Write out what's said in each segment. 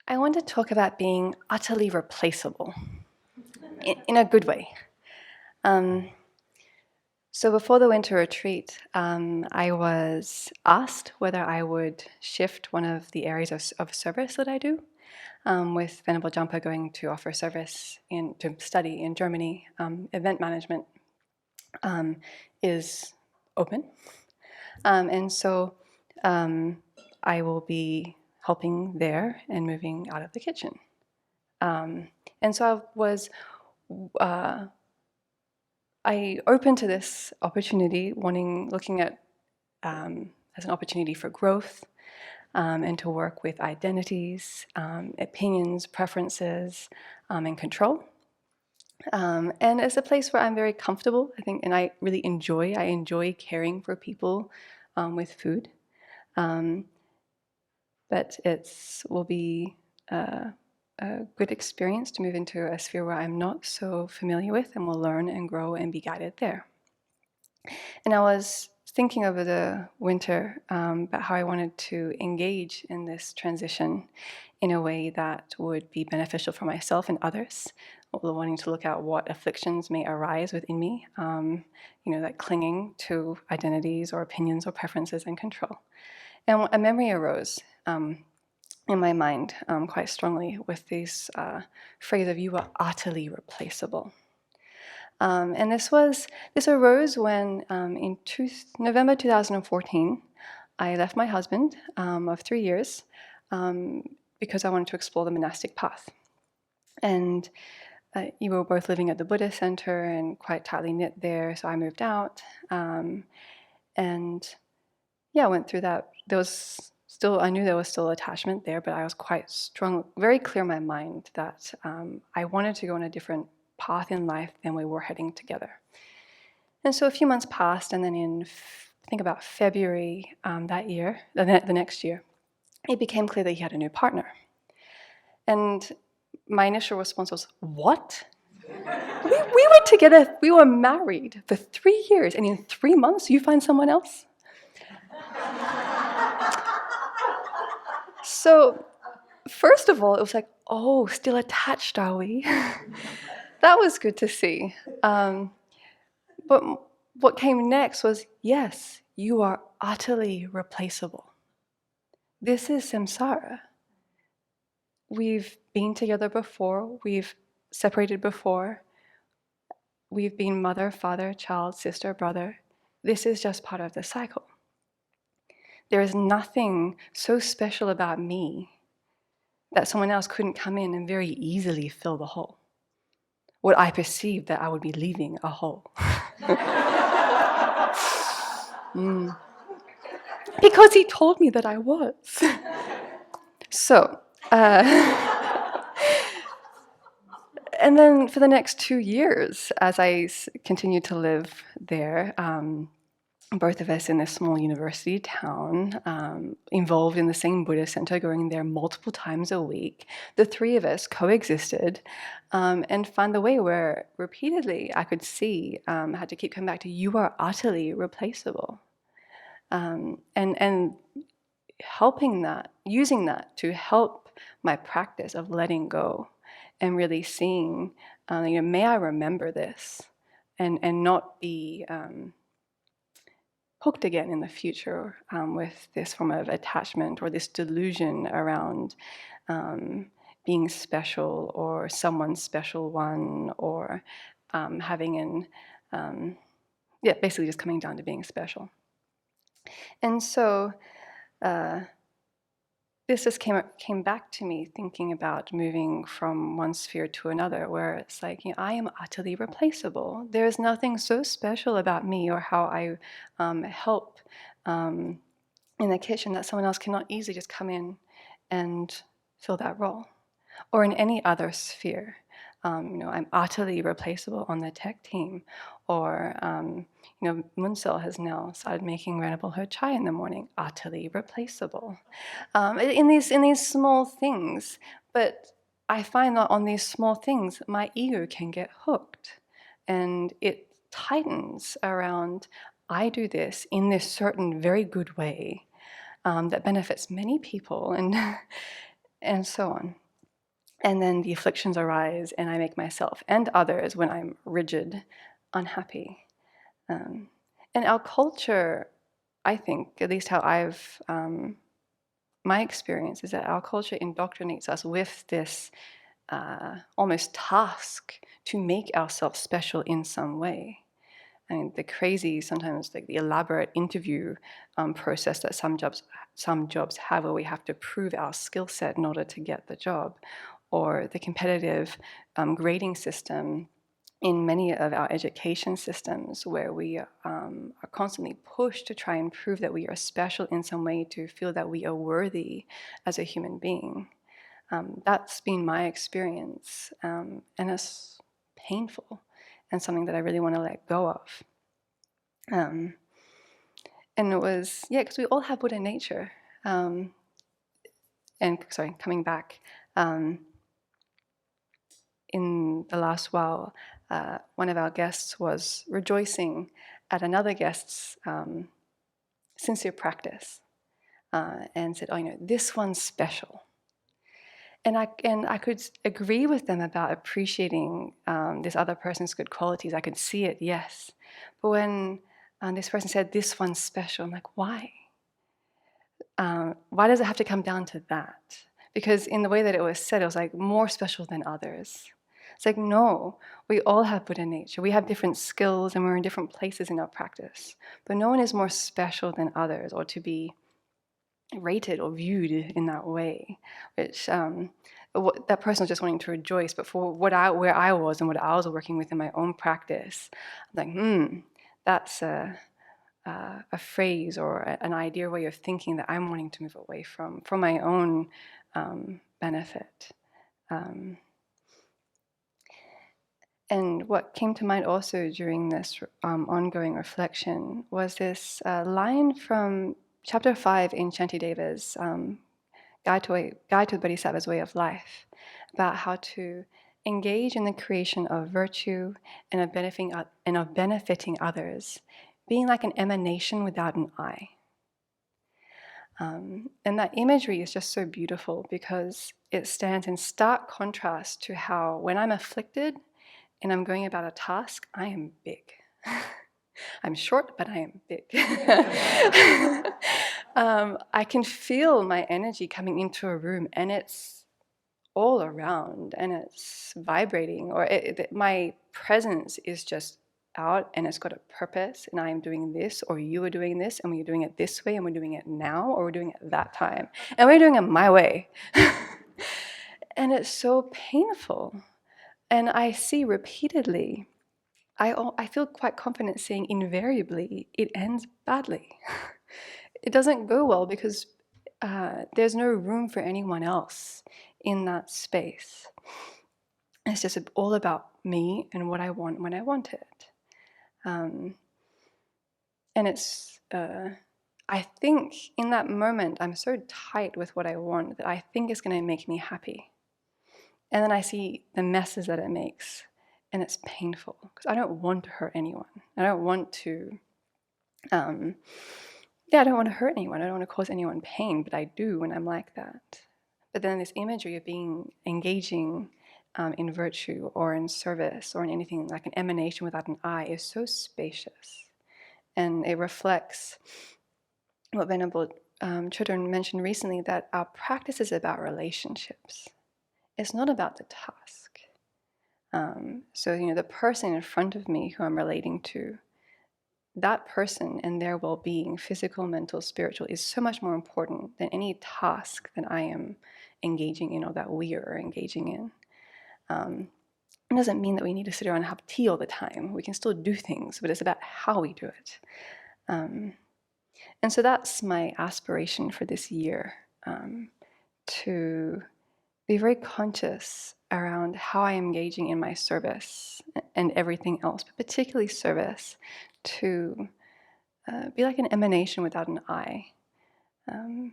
I want to talk about being utterly replaceable in a good way. So before the winter retreat, I was asked whether I would shift one of the areas of service that I do, with Venerable Jampa going to offer service to study in Germany. Event management is open. And so I will be helping there and moving out of the kitchen. And so I opened to this opportunity, looking at as an opportunity for growth, and to work with identities, opinions, preferences, and control. And it's a place where I'm very comfortable, I think, and I really enjoy caring for people with food. But will be a good experience to move into a sphere where I'm not so familiar with, and will learn and grow and be guided there. And I was thinking over the winter about how I wanted to engage in this transition in a way that would be beneficial for myself and others, wanting to look at what afflictions may arise within me, like clinging to identities or opinions or preferences and control. And a memory arose in my mind quite strongly with this phrase of "you are utterly replaceable." And this arose when in November 2014, I left my husband of 3 years because I wanted to explore the monastic path. And we were both living at the Buddhist center and quite tightly knit there, so I moved out. And I went through that. I knew there was still attachment there, but I was quite strong, very clear in my mind that I wanted to go on a different path in life than we were heading together. And so a few months passed, and then in, I think about February that year, the next year, it became clear that he had a new partner. And my initial response was, what? we were together, we were married for 3 years, and in 3 months you find someone else? So, first of all, it was like, oh, still attached, are we? That was good to see. But what came next was, yes, you are utterly replaceable. This is samsara. We've been together before, we've separated before, we've been mother, father, child, sister, brother. This is just part of the cycle. There is nothing so special about me that someone else couldn't come in and very easily fill the hole. What I perceived that I would be leaving a hole. Because he told me that I was. So, and then for the next 2 years, as I continued to live there, both of us in this small university town, involved in the same Buddhist center, going there multiple times a week. The three of us coexisted and found the way where repeatedly I could see I had to keep coming back to, you are utterly replaceable. And using that to help my practice of letting go and really seeing, may I remember this and not be hooked again in the future with this form of attachment or this delusion around being special or someone's special one, or having basically just coming down to being special. And so this just came back to me thinking about moving from one sphere to another, where it's like, I am utterly replaceable. There is nothing so special about me or how I help in the kitchen that someone else cannot easily just come in and fill that role. Or in any other sphere. I'm utterly replaceable on the tech team, or Munsel has now started making Venerable her chai in the morning. Utterly replaceable. In these small things, but I find that on these small things, my ego can get hooked, and it tightens around. I do this in this certain very good way that benefits many people, and so on. And then the afflictions arise, and I make myself and others, when I'm rigid, unhappy. And our culture, I think, at least how I've, my experience is that our culture indoctrinates us with this almost task to make ourselves special in some way. I mean, the crazy, sometimes like the elaborate interview process that some jobs have, where we have to prove our skill set in order to get the job, or the competitive grading system in many of our education systems, where we are constantly pushed to try and prove that we are special in some way, to feel that we are worthy as a human being. That's been my experience, and it's painful, and something that I really want to let go of. And it was, because we all have Buddha nature. And sorry, coming back, in the last while, one of our guests was rejoicing at another guest's sincere practice, and said, "Oh, this one's special." And I could agree with them about appreciating this other person's good qualities. I could see it, yes. But when this person said, "This one's special," I'm like, why? Why does it have to come down to that? Because in the way that it was said, it was like more special than others. It's like, no, we all have Buddha nature. We have different skills, and we're in different places in our practice. But no one is more special than others, or to be rated or viewed in that way, which that person was just wanting to rejoice. But for where I was and what I was working with in my own practice, I'm like, that's a phrase or an idea or way of thinking that I'm wanting to move away from for my own benefit. And what came to mind also during this ongoing reflection was this line from Chapter 5 in Shantideva's Guide to the Bodhisattva's Way of Life, about how to engage in the creation of virtue and of benefiting others, being like an emanation without an eye. And that imagery is just so beautiful, because it stands in stark contrast to how, when I'm afflicted and I'm going about a task, I am big. I'm short, but I am big. I can feel my energy coming into a room, and it's all around, and it's vibrating, or my presence is just out, and it's got a purpose, and I am doing this, or you are doing this, and we're doing it this way, and we're doing it now, or we're doing it that time, and we're doing it my way. And it's so painful. And I see repeatedly, I feel quite confident saying invariably, it ends badly. It doesn't go well, because there's no room for anyone else in that space. It's just all about me and what I want when I want it. And it's, I think in that moment, I'm so tight with what I want that I think it's going to make me happy. And then I see the messes that it makes, and it's painful, because I don't want to hurt anyone. I don't want to, I don't want to hurt anyone. I don't want to cause anyone pain, but I do when I'm like that. But then this imagery of engaging in virtue or in service or in anything like an emanation without an eye is so spacious. And it reflects what Venerable Chödrön mentioned recently, that our practice is about relationships. It's not about the task. So, the person in front of me who I'm relating to, that person and their well-being, physical, mental, spiritual, is so much more important than any task that I am engaging in or that we are engaging in. It doesn't mean that we need to sit around and have tea all the time. We can still do things, but it's about how we do it. And so that's my aspiration for this year, to be very conscious around how I am engaging in my service and everything else, but particularly service, to be like an emanation without an eye, and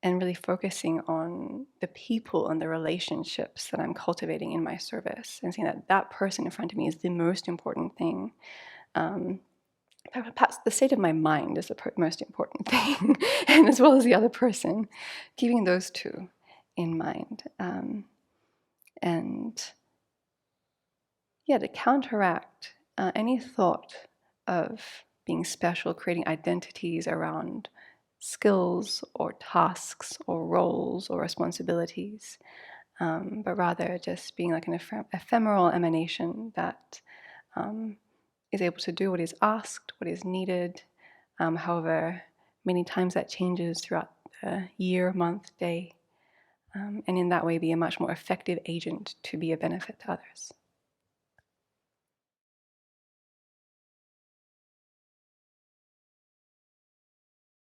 really focusing on the people and the relationships that I'm cultivating in my service, and seeing that that person in front of me is the most important thing. Perhaps the state of my mind is the most important thing, and as well as the other person, keeping those two. in mind. And yeah, to counteract any thought of being special, creating identities around skills or tasks or roles or responsibilities, but rather just being like an ephemeral emanation that is able to do what is asked, what is needed, however many times that changes throughout the year, month, day, and in that way be a much more effective agent to be a benefit to others.